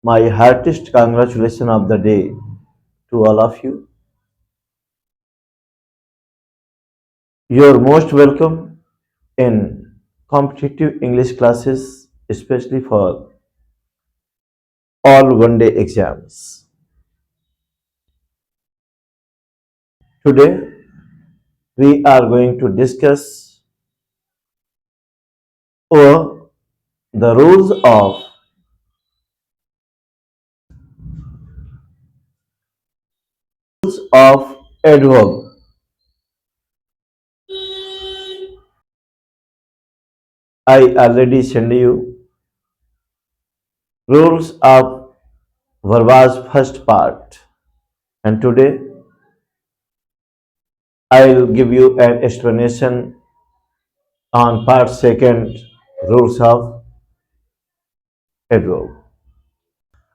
My heartiest congratulations of the day to all of you. You're most welcome in competitive English classes, especially for all one-day exams. Today, we are going to discuss over the rules of adverb. I already sent you rules of verb's first part, and today I'll give you an explanation on part second, rules of adverb.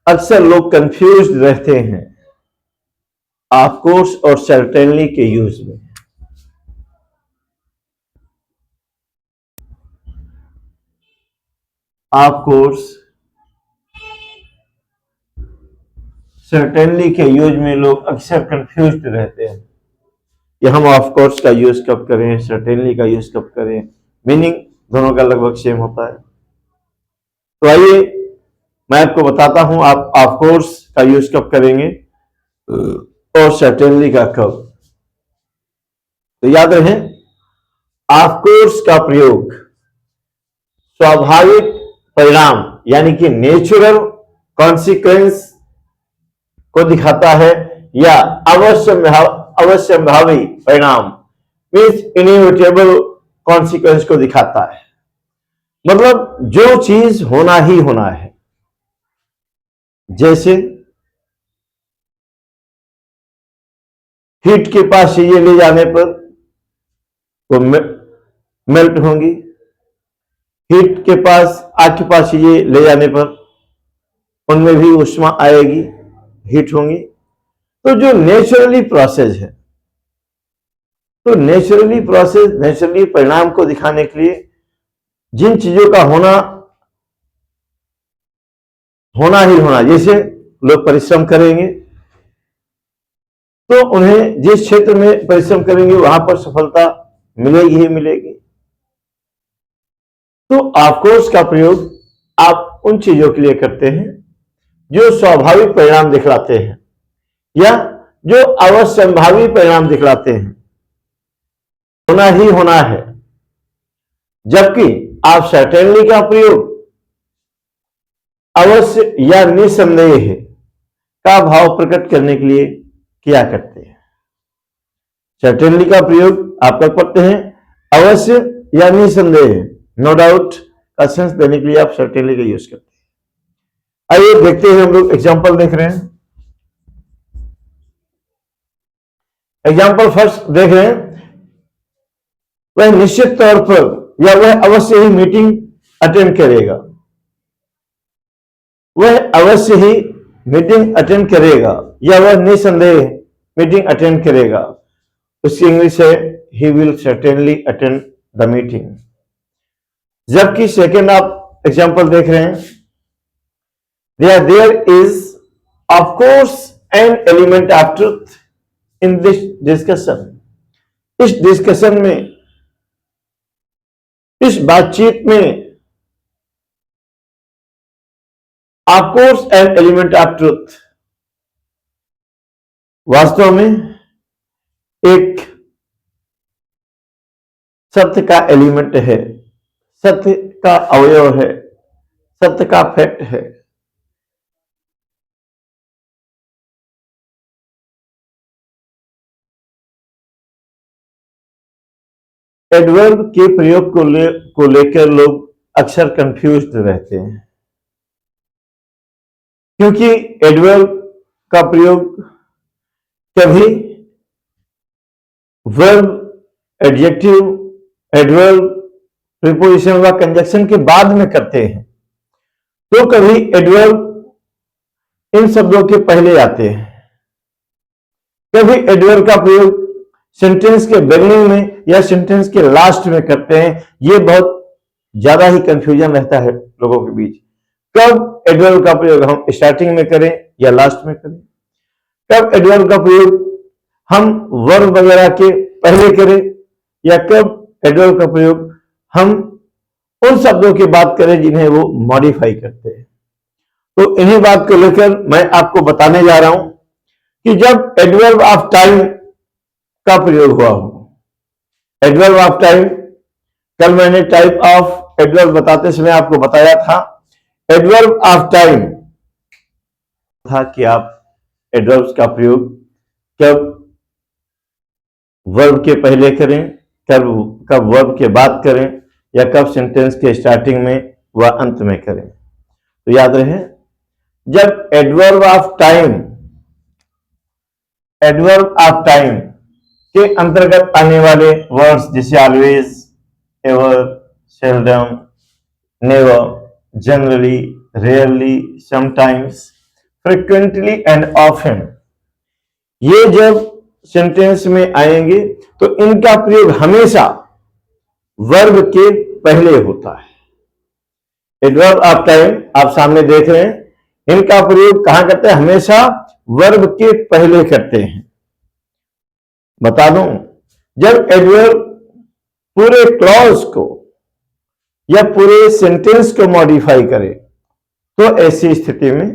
अक्सर लोग confuse रहते हैं of course और certainly के use में। Of course certainly के use में लोग अक्सर कंफ्यूज रहते हैं कि हम ऑफ कोर्स का यूज कब करें, सर्टेनली का यूज कब करें। मीनिंग दोनों का लगभग सेम होता है। तो आइए मैं आपको बताता हूं आप ऑफ कोर्स का यूज कब करेंगे और सर्टेनली का कब। तो याद रहे, ऑफ कोर्स का प्रयोग स्वाभाविक परिणाम यानी कि नेचुरल कॉन्सिक्वेंस को दिखाता है या अवश्यंभावी परिणाम मीन्स इनएविटेबल कॉन्सिक्वेंस को दिखाता है। मतलब जो चीज होना ही होना है। जैसे हीट के पास चीजें ले जाने पर वो मेल्ट होंगी, हीट के पास आग के पास चीजें ले जाने पर उनमें भी ऊष्मा आएगी, हीट होंगी। तो जो नेचुरली प्रोसेस है, तो नेचुरली प्रोसेस नेचुरली परिणाम को दिखाने के लिए जिन चीजों का होना ही होना, जैसे लोग परिश्रम करेंगे तो उन्हें जिस क्षेत्र में परिश्रम करेंगे वहां पर सफलता मिलेगी ही मिलेगी। तो ऑफ कोर्स का प्रयोग आप उन चीजों के लिए करते हैं जो स्वाभाविक परिणाम दिखलाते हैं या जो अवश्यंभावी परिणाम दिखलाते हैं, होना ही होना है। जबकि आप सर्टेनली का प्रयोग अवश्य या निसंदेह का भाव प्रकट करने के लिए किया करते हैं। सर्टेनली का प्रयोग आप कर पढ़ते हैं अवश्य या निसंदेह, नो डाउट का सेंस देने के लिए आप सर्टेनली का यूज करते हैं। आइए देखते हैं, हम लोग एग्जांपल देख रहे हैं। एग्जाम्पल फर्स्ट देख रहे हैं, वह निश्चित तौर पर या वह अवश्य ही मीटिंग अटेंड करेगा। वह अवश्य ही मीटिंग अटेंड करेगा या वह निसंदेह मीटिंग अटेंड करेगा। उसकी इंग्लिश है he will certainly attend the meeting. जबकि सेकेंड आप एग्जाम्पल देख रहे हैं, there is of course an element of truth in this discussion. इस डिस्कशन में, इस बातचीत में of course an element of truth वास्तव में एक सत्य का एलिमेंट है, सत्य का अवयव है, सत्य का फैक्ट है। एडवर्ब के प्रयोग को लेकर लोग अक्सर कंफ्यूज्ड रहते हैं, क्योंकि एडवर्ब का प्रयोग कभी वर्ब, एडजेक्टिव, एडवर्ब, प्रीपोजिशन व कंजक्शन के बाद में करते हैं, तो कभी एडवर्ब इन शब्दों के पहले आते हैं, कभी एडवर्ब का प्रयोग सेंटेंस के बिगिनिंग में या सेंटेंस के लास्ट में करते हैं। ये बहुत ज्यादा ही कंफ्यूजन रहता है लोगों के बीच। कब एडवर्ब का प्रयोग हम स्टार्टिंग में करें या लास्ट में करें, कब एडवर्ब का प्रयोग हम वर्ब वगैरह के पहले करें, या कब एडवर्ब का प्रयोग हम उन शब्दों की बात करें जिन्हें वो मॉडिफाई करते हैं। तो इन्हीं बात को लेकर मैं आपको बताने जा रहा हूं कि जब एडवर्ब ऑफ टाइम का प्रयोग हुआ हो, एडवर्ब ऑफ टाइम, कल मैंने टाइप ऑफ एडवर्ब बताते समय आपको बताया था, एडवर्ब ऑफ टाइम था कि आप एडवर्ब्स का प्रयोग कब वर्ब के पहले करें, कब वर्ब के बाद करें, या कब सेंटेंस के स्टार्टिंग में व अंत में करें। तो याद रहे, जब एडवर्ब ऑफ टाइम के अंतर्गत आने वाले वर्ड्स जैसे always, ever, seldom, never, generally, rarely, sometimes, frequently and often, ये जब सेंटेंस में आएंगे तो इनका प्रयोग हमेशा वर्ब के पहले होता है। एडवर्ब ऑफ टाइम आप सामने देख रहे हैं, इनका प्रयोग कहां करते हैं, हमेशा वर्ब के पहले करते हैं। बता दूं, जब एडवर्ब पूरे क्लॉज को या पूरे सेंटेंस को मॉडिफाई करे तो ऐसी स्थिति में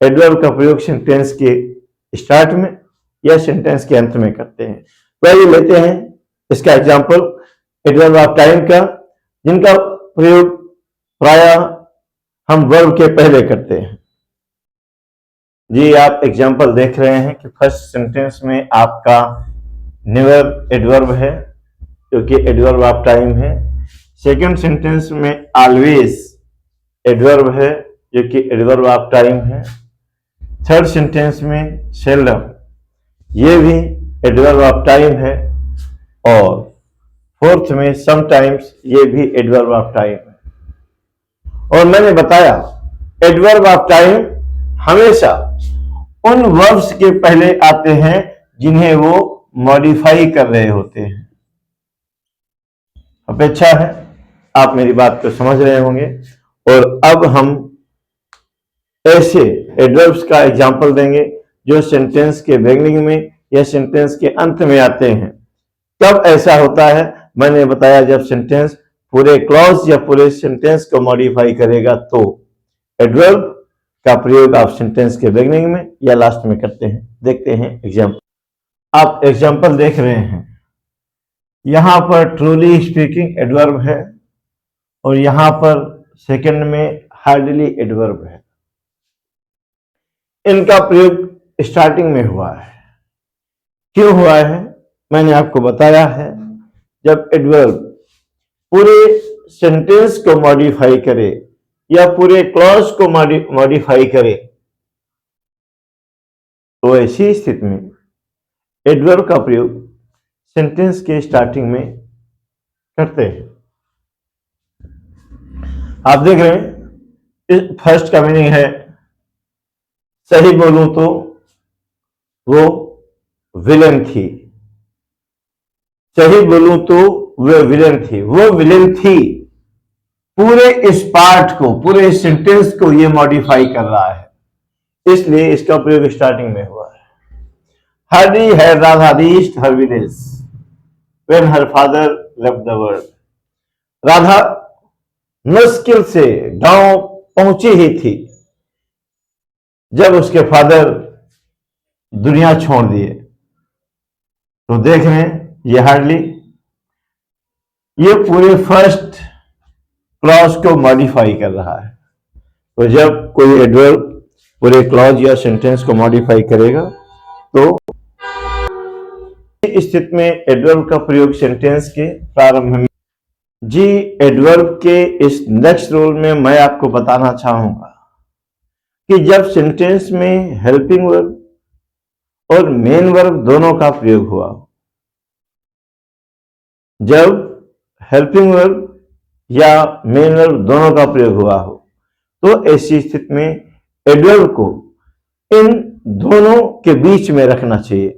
एडवर्ब का प्रयोग सेंटेंस के स्टार्ट में या सेंटेंस के अंत में करते हैं। तो आइए लेते हैं इसका एग्जांपल एडवर्ब ऑफ टाइम का, जिनका प्रयोग प्रायः हम वर्ब के पहले करते हैं। जी, आप एग्जांपल देख रहे हैं कि फर्स्ट सेंटेंस में आपका नेवर एडवर्ब है जो कि एडवर्ब ऑफ टाइम है। सेकंड सेंटेंस में ऑलवेज एडवर्ब है जो कि एडवर्ब ऑफ टाइम है। थर्ड सेंटेंस में सेल्डम, ये भी एडवर्ब ऑफ टाइम है। और फोर्थ में समटाइम्स, ये भी एडवर्ब ऑफ टाइम है। और मैंने बताया एडवर्ब ऑफ टाइम हमेशा उन वर्ब्स के पहले आते हैं जिन्हें वो मॉडिफाई कर रहे होते हैं। अपेक्षा है आप मेरी बात को समझ रहे होंगे। और अब हम ऐसे एडवर्ब्स का एग्जांपल देंगे जो सेंटेंस के बिगिनिंग में या सेंटेंस के अंत में आते हैं। कब ऐसा होता है, मैंने बताया जब सेंटेंस पूरे क्लॉज या पूरे सेंटेंस को मॉडिफाई करेगा तो एडवर्ब का प्रयोग आप सेंटेंस के बिगिनिंग में या लास्ट में करते हैं। देखते हैं एग्जांपल। आप एग्जांपल देख रहे हैं, यहां पर ट्रूली स्पीकिंग एडवर्ब है और यहां पर सेकंड में हार्डली एडवर्ब है। इनका प्रयोग स्टार्टिंग में हुआ है। क्यों हुआ है, मैंने आपको बताया है। जब एडवर्ब पूरे सेंटेंस को मॉडिफाई करे या पूरे क्लॉज को मॉडिफाई करे तो ऐसी स्थिति में एडवर्ब का प्रयोग सेंटेंस के स्टार्टिंग में करते हैं। आप देख रहे हैं, फर्स्ट का मीनिंग है सही बोलूं तो वो विलेन थी। सही बोलूं तो वो विलेन थी, वो विलेन थी। पूरे इस पार्ट को, पूरे इस सेंटेंस को ये मॉडिफाई कर रहा है, इसलिए इसका प्रयोग स्टार्टिंग में हुआ है। Hardy had Radha reached her village when her father left the world. Radha मुश्किल से गांव पहुंची ही थी जब उसके फादर दुनिया छोड़ दिए। तो देख रहे हैं ये हार्डली, ये पूरे फर्स्ट क्लॉज को मॉडिफाई कर रहा है। तो जब कोई एडवर्ब पूरे क्लॉज या सेंटेंस को मॉडिफाई करेगा तो इस स्थिति में एडवर्ब का प्रयोग सेंटेंस के प्रारंभ में। जी, एडवर्ब के इस नेक्स्ट रूल में मैं आपको बताना चाहूंगा कि जब सेंटेंस में हेल्पिंग वर्ब और मेन वर्ब दोनों का प्रयोग हुआ, जब हेल्पिंग वर्ब या मेन वर्ब दोनों का प्रयोग हुआ हो तो ऐसी स्थिति में एडवर्ब को इन दोनों के बीच में रखना चाहिए।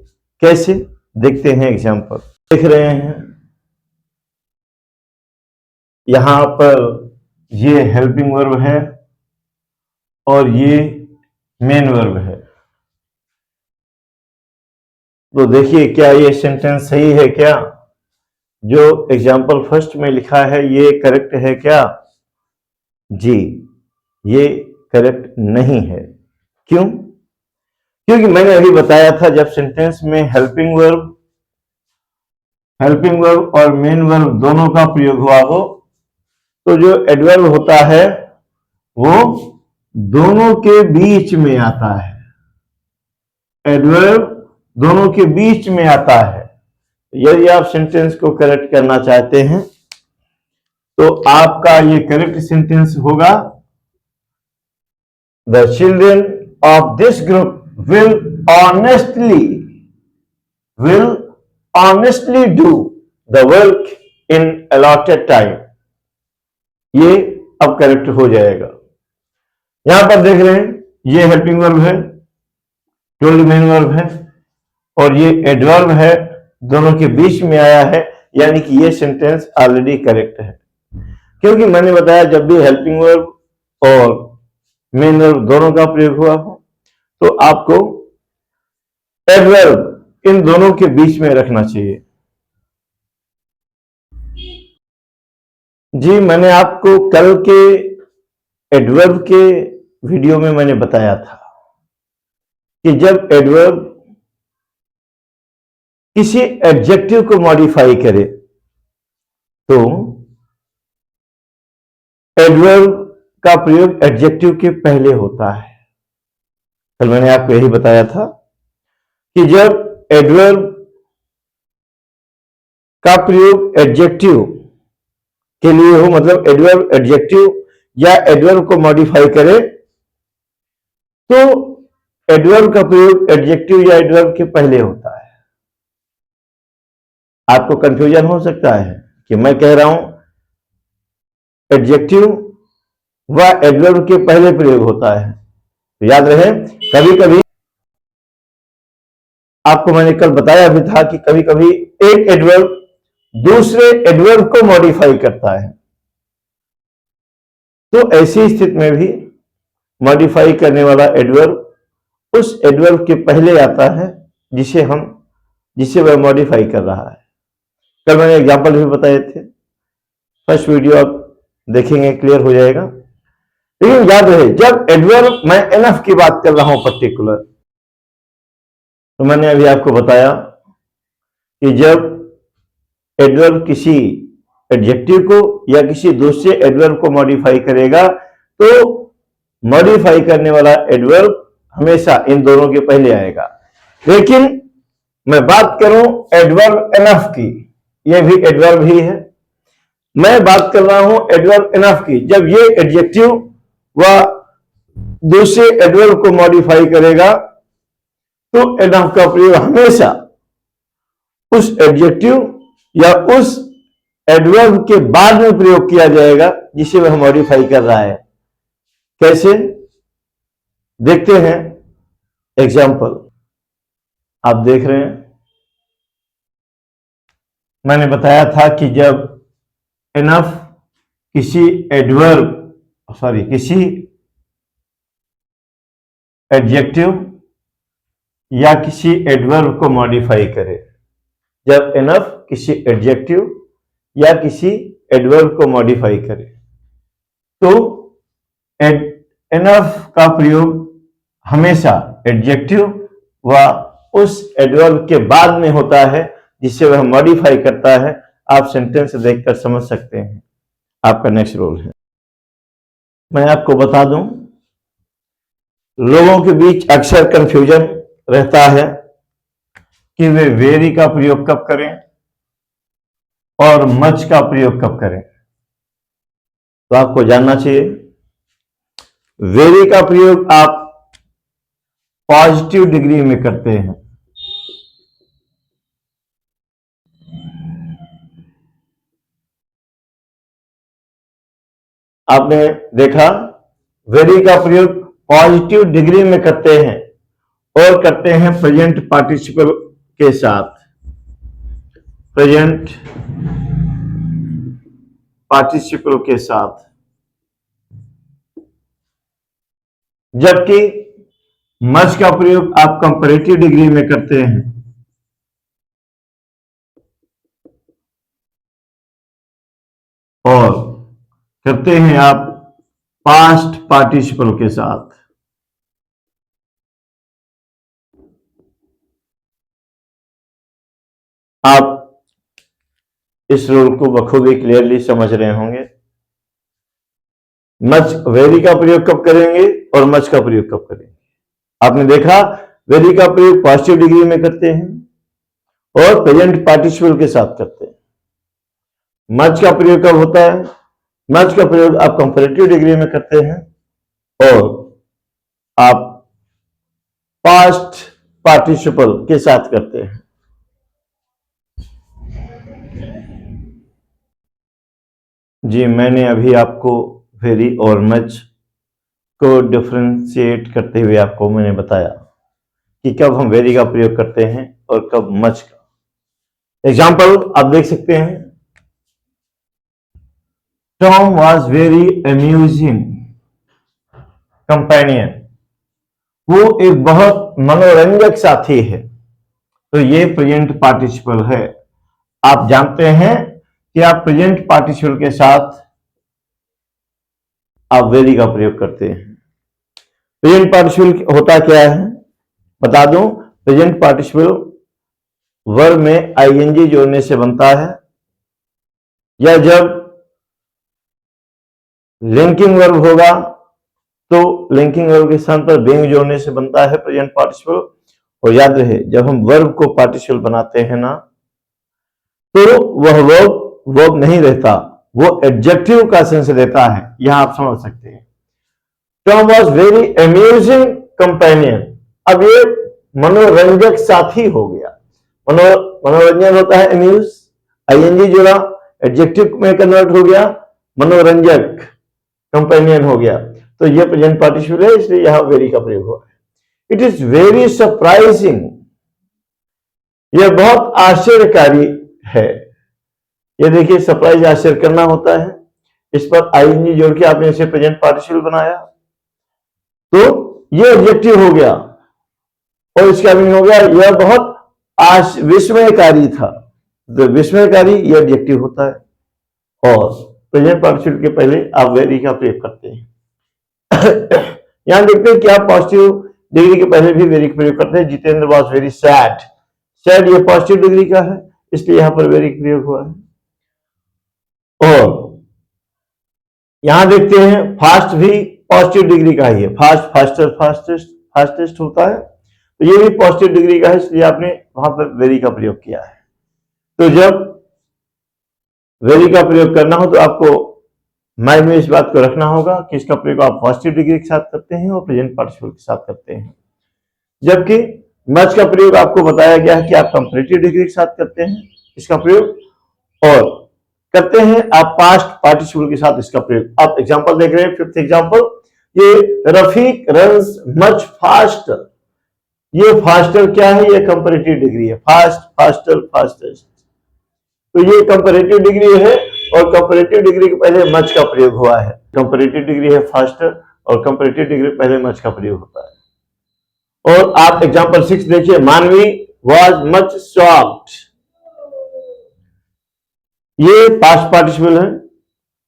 कैसे, देखते हैं एग्जांपल। देख रहे हैं यहां पर ये हेल्पिंग वर्ब है और ये मेन वर्ब है। तो देखिए क्या ये सेंटेंस सही है क्या? जो एग्जाम्पल फर्स्ट में लिखा है ये करेक्ट है क्या? जी, ये करेक्ट नहीं है। क्यों? क्योंकि मैंने अभी बताया था जब सेंटेंस में हेल्पिंग वर्ब और मेन वर्ब दोनों का प्रयोग हुआ हो तो जो एडवर्ब होता है वो दोनों के बीच में आता है। एडवर्ब दोनों के बीच में आता है। यदि आप सेंटेंस को करेक्ट करना चाहते हैं तो आपका ये करेक्ट सेंटेंस होगा, the children of this group will honestly do the work in allotted time। ये अब करेक्ट हो जाएगा। यहां पर देख रहे हैं ये हेल्पिंग वर्ब है, टोल्ड मेन वर्ब है और ये एडवर्ब है, दोनों के बीच में आया है, यानी कि ये सेंटेंस ऑलरेडी करेक्ट है। क्योंकि मैंने बताया जब भी हेल्पिंग वर्ब और मेन वर्ब दोनों का प्रयोग हुआ हो तो आपको एडवर्ब इन दोनों के बीच में रखना चाहिए। जी, मैंने आपको कल के एडवर्ब के वीडियो में मैंने बताया था कि जब एडवर्ब किसी एडजेक्टिव को मॉडिफाई करे तो एडवर्ब का प्रयोग एडजेक्टिव के पहले होता है। कल मैंने आपको यही बताया था कि जब एडवर्ब का प्रयोग एडजेक्टिव के लिए हो, मतलब एडवर्ब एडजेक्टिव या एडवर्ब को मॉडिफाई करे तो एडवर्ब का प्रयोग एडजेक्टिव या एडवर्ब के पहले होता है। आपको कंफ्यूजन हो सकता है कि मैं कह रहा हूं एडजेक्टिव व एडवर्ब के पहले प्रयोग होता है। तो याद रहे, कभी कभी आपको मैंने कल बताया भी था कि कभी कभी एक एडवर्ब दूसरे एडवर्ब को मॉडिफाई करता है। तो ऐसी स्थिति में भी मॉडिफाई करने वाला एडवर्ब उस एडवर्ब के पहले आता है जिसे वह मॉडिफाई कर रहा है। कल मैंने एग्जांपल भी बताए थे, फर्स्ट वीडियो आप देखेंगे क्लियर हो जाएगा। लेकिन याद रहे जब एडवर्ब, मैं एनफ की बात कर रहा हूं पर्टिकुलर, तो मैंने अभी आपको बताया कि जब एडवर्ब किसी एडजेक्टिव को या किसी दूसरे एडवर्ब को मॉडिफाई करेगा तो मॉडिफाई करने वाला एडवर्ब हमेशा इन दोनों के पहले आएगा। लेकिन मैं बात करूं एडवर्ब एनफ की, यह भी एडवर्ब ही है। मैं बात कर रहा हूं एडवर्ब एनफ की, जब ये एडजेक्टिव व दूसरे एडवर्ब को मॉडिफाई करेगा तो एनफ का प्रयोग हमेशा उस एडजेक्टिव या उस एडवर्ब के बाद में प्रयोग किया जाएगा जिसे वह मॉडिफाई कर रहा है। कैसे? देखते हैं एग्जाम्पल। आप देख रहे हैं मैंने बताया था कि जब एनफ किसी एडजेक्टिव या किसी एडवर्ब को मॉडिफाई करे, जब एनफ किसी एडजेक्टिव या किसी एडवर्ब को मॉडिफाई करे तो एनफ का प्रयोग हमेशा एडजेक्टिव व उस एडवर्ब के बाद में होता है जिसे वह मॉडिफाई करता है। आप सेंटेंस देखकर समझ सकते हैं। आपका नेक्स्ट रोल है। मैं आपको बता दूं, लोगों के बीच अक्सर कंफ्यूजन रहता है कि वे वेरी का प्रयोग कब करें और मच का प्रयोग कब करें। तो आपको जानना चाहिए, वेरी का प्रयोग आप पॉजिटिव डिग्री में करते हैं। आपने देखा वेरी का प्रयोग पॉजिटिव डिग्री में करते हैं और करते हैं प्रेजेंट पार्टिसिपल के साथ। प्रेजेंट पार्टिसिपल के साथ जबकि मच का प्रयोग आप कंपैरेटिव डिग्री में करते हैं और करते हैं आप पास्ट पार्टिसिपल के साथ। आप इस रूल को बखूबी क्लियरली समझ रहे होंगे। मच वेरी का प्रयोग कब करेंगे और मच का प्रयोग कब करेंगे? आपने देखा वेरी का प्रयोग पॉजिटिव डिग्री में करते हैं और प्रेजेंट पार्टिसिपल के साथ करते हैं। मच का प्रयोग कब होता है? मच का प्रयोग आप कंपैरेटिव डिग्री में करते हैं और आप पास्ट पार्टिसिपल के साथ करते हैं। जी, मैंने अभी आपको वेरी और मच को डिफरेंशिएट करते हुए आपको मैंने बताया कि कब हम वेरी का प्रयोग करते हैं और कब मच का। एग्जाम्पल आप देख सकते हैं। Tom was very amusing companion. वो एक बहुत मनोरंजक साथी है। तो ये प्रेजेंट पार्टिसिपल है। आप जानते हैं कि आप प्रेजेंट पार्टिसिपल के साथ आप वेरी का प्रयोग करते हैं। प्रेजेंट पार्टिसिपल होता क्या है बता दूं। प्रेजेंट पार्टिसिपल वर्ब में आईएनजी जोड़ने से बनता है, या जब लिंकिंग वर्ब होगा तो लिंकिंग वर्ब के स्थान पर बीइंग जोड़ने से बनता है प्रेजेंट पार्टिसिपल। और याद रहे, जब हम वर्ब को पार्टिसिपल बनाते हैं ना, तो वह वर्ब नहीं रहता, वो एडजेक्टिव का सेंस रहता है। यहां आप समझ सकते हैं। Tom was very amusing companion. अब ये मनोरंजक साथी हो गया। मनोरंजन होता है अम्यूज, आईएनजी जोड़ा, एडजेक्टिव में कन्वर्ट हो गया, मनोरंजक कंपेनियन हो गया। तो ये प्रेजेंट पार्टिसिपल है, इसलिए यहां वेरी का प्रयोग हुआ है। It is very surprising. यह बहुत आश्चर्यकारी है। ये देखिए, सरप्राइज आश्चर्य करना होता है। इस पर आईएनजी जोड़ के आपने इसे प्रेजेंट पार्टिसिपल बनाया, तो ये एडजेक्टिव हो गया और इसका मीनिंग हो गया यह बहुत विस्मयकारी था। तो विस्मयकारी ये एडजेक्टिव होता है और प्रेजेंट पार्टिसिपल के पहले आप वेरी का प्रयोग करते हैं। यहां देखते हैं कि आप पॉजिटिव डिग्री के पहले भी वेरी का प्रयोग करते हैं। Jitendra was very sad. Sad ये पॉजिटिव डिग्री का है, इसलिए यहां पर वेरी का प्रयोग हुआ है। और यहां देखते हैं फास्ट भी पॉजिटिव डिग्री का ही है। फास्ट, फास्टर, फास्टेस्ट, फास्टेस्ट होता है, तो ये भी पॉजिटिव डिग्री का है, इसलिए आपने वहां पर वेरी का प्रयोग किया है। तो जब वेरी का प्रयोग करना हो तो आपको माइंड में इस बात को रखना होगा कि इसका प्रयोग आप पॉजिटिव डिग्री के साथ करते हैं और प्रेजेंट पार्टिसिपल के साथ करते हैं। जबकि मच का प्रयोग आपको बताया गया है कि आप कंपैरेटिव डिग्री के साथ करते हैं इसका प्रयोग, और करते हैं आप पास्ट पार्टिसिपल के साथ इसका प्रयोग। आप एग्जांपल देख रहे हैं, फिफ्थ एग्जांपल, ये रफीक रन्स मच फास्टर। ये फास्टर क्या है? ये कंपैरेटिव डिग्री है। फास्ट, फास्टर, फास्टेस्ट, तो ये कंपैरेटिव डिग्री है और कंपैरेटिव डिग्री के पहले मच का प्रयोग हुआ है। कंपैरेटिव डिग्री है फास्टर और कंपैरेटिव डिग्री पहले मच का प्रयोग होता है। और आप एग्जांपल 6 देखिए। मानवी वाज मच शॉक्ड। ये पास्ट पार्टिसिपल है,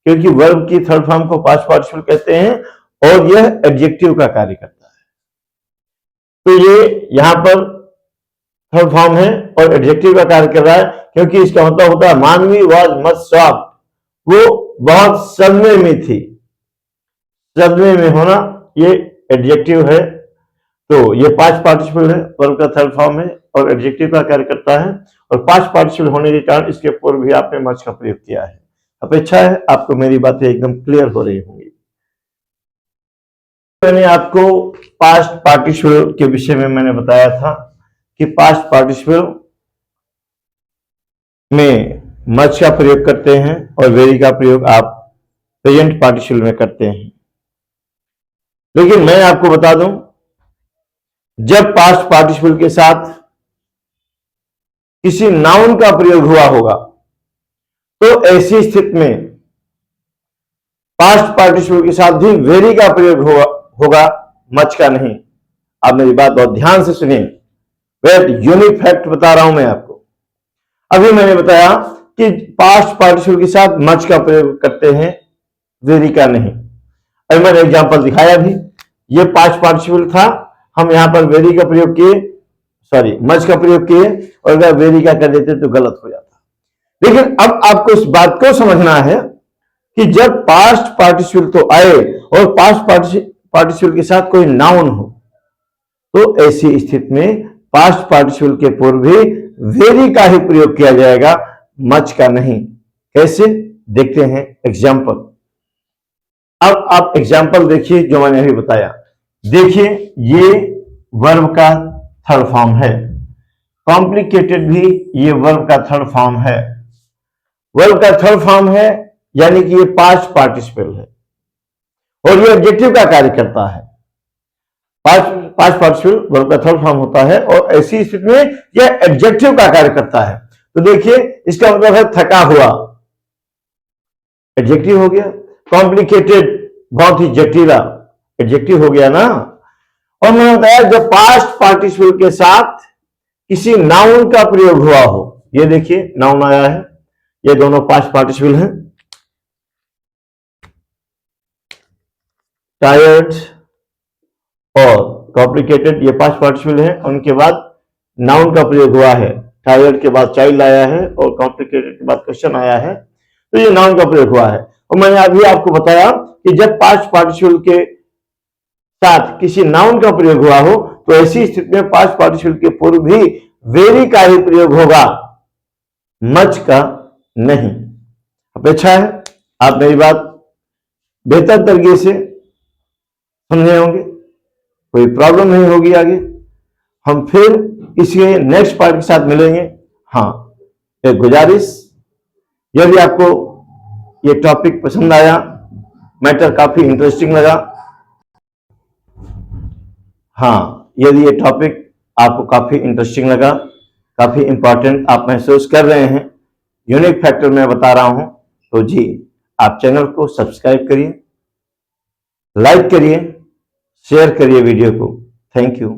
क्योंकि वर्ब की थर्ड फॉर्म को पास्ट पार्टिसिपल कहते हैं और यह एडजेक्टिव का कार्य करता है। तो ये यहां पर थर्ड फॉर्म है और एडजेक्टिव का कार्य कर रहा है, क्योंकि इसका मतलब होता है मानवी वाज मच शॉक्ड। वो बहुत सदमे में थी। सदमे में होना ये एडजेक्टिव है। तो ये पास्ट पार्टिसिपल है, वर्ब का थर्ड फॉर्म है और एडजेक्टिव का कार्य करता है। और पास्ट पार्टिसिपल होने के कारण इसके पूर्व भी आपने मच का प्रयोग किया है। अपेक्षा है आपको मेरी बातें एकदम क्लियर हो रही होंगी। मैंने आपको पास्ट पार्टिसिपल के विषय में मैंने बताया था कि पास्ट पार्टिसिपल में मच का प्रयोग करते हैं और वेरी का प्रयोग आप प्रेजेंट पार्टिसिपल में करते हैं। लेकिन मैं आपको बता दूं, जब पास्ट पार्टिसिपल के साथ किसी नाउन का प्रयोग हुआ होगा तो ऐसी स्थिति में पास्ट पार्टिसिपल के साथ भी वेरी का प्रयोग होगा, मच का नहीं। आप मेरी बात बहुत ध्यान से सुनिए, वेट यूनिक फैक्ट बता रहा हूं मैं आपको। अभी मैंने बताया कि पास्ट पार्टिसिपल के साथ मच का प्रयोग करते हैं, वेरी का नहीं। अभी मैंने एग्जांपल दिखाया भी, ये पास्ट पार्टिसिपल था, हम यहां पर वेरी का प्रयोग किए, सॉरी मच का प्रयोग किए, और अगर वेरी का कर देते तो गलत हो जाता। लेकिन अब आपको इस बात को समझना है कि जब पास्ट पार्टिसिपल तो आए और पास्ट पार्टिसिपल के साथ कोई नाउन हो, तो ऐसी स्थिति में पास्ट पार्टिसिपल के पूर्व भी वेरी का ही प्रयोग किया जाएगा, मच का नहीं। कैसे, देखते हैं एग्जाम्पल। अब आप एग्जाम्पल देखिए जो मैंने अभी बताया। देखिए ये वर्ब का थर्ड फॉर्म है, कॉम्प्लिकेटेड भी ये वर्ब का थर्ड फॉर्म है। वर्ब का थर्ड फॉर्म है यानी कि ये पास्ट पार्टिसिपल है और ये ऑब्जेक्टिव का कार्य करता है। पास्ट पार्टिसिपल वर्ब का थर्ड फॉर्म होता है और ऐसी स्थिति में यह एडजेक्टिव का कार्य करता है। तो देखिए इसका मतलब है थका हुआ, एडजेक्टिव हो गया। कॉम्प्लिकेटेड बहुत ही जटिला, एडजेक्टिव हो गया ना। और मैंने बताया जब पास्ट पार्टिसिपल के साथ किसी नाउन का प्रयोग हुआ हो, ये देखिए नाउन आया है, ये दोनों पास्ट पार्टिसिपल हैं, टायर्ड और कॉम्प्लिकेटेड ये पास्ट पार्टिसिपल है। उनके बाद नाउन का प्रयोग हुआ है, टायर्ड के बाद चाइल्ड आया है और कॉम्प्लिकेटेड के बाद क्वेश्चन आया है, तो ये नाउन का प्रयोग हुआ है। और मैंने अभी आपको बताया कि जब पास्ट पार्टिसिपल के साथ किसी नाउन का प्रयोग हुआ हो तो ऐसी स्थिति में पास्ट पार्टिसिपल के पूर्व भी वेरी का ही प्रयोग होगा, मच का नहीं। अपेक्षा है आप मेरी बात बेहतर तरीके से समझे होंगे, कोई प्रॉब्लम नहीं होगी। आगे हम फिर इसके नेक्स्ट पार्ट के साथ मिलेंगे। हाँ, एक गुजारिश, यदि आपको ये टॉपिक पसंद आया, मैटर काफी इंटरेस्टिंग लगा, हाँ यदि ये टॉपिक आपको काफी इंटरेस्टिंग लगा, काफी इंपॉर्टेंट आप महसूस कर रहे हैं, यूनिक फैक्टर मैं बता रहा हूं, तो जी आप चैनल को सब्सक्राइब करिए, लाइक करिए, शेयर करिए वीडियो को। Thank you.